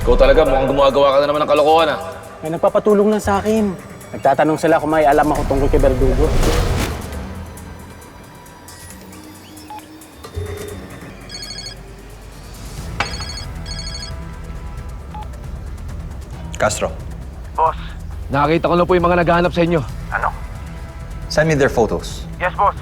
Ikaw talaga, mukhang gumagawa ka na naman ng kalokohan, ah. May nagpapatulong lang sa akin. Nagtatanong sila kung may alam ako tungkol kay Verdugo. Castro, Boss. Nakakita ko na po yung mga naghahanap sa inyo. Ano? send me their photos. Yes, boss.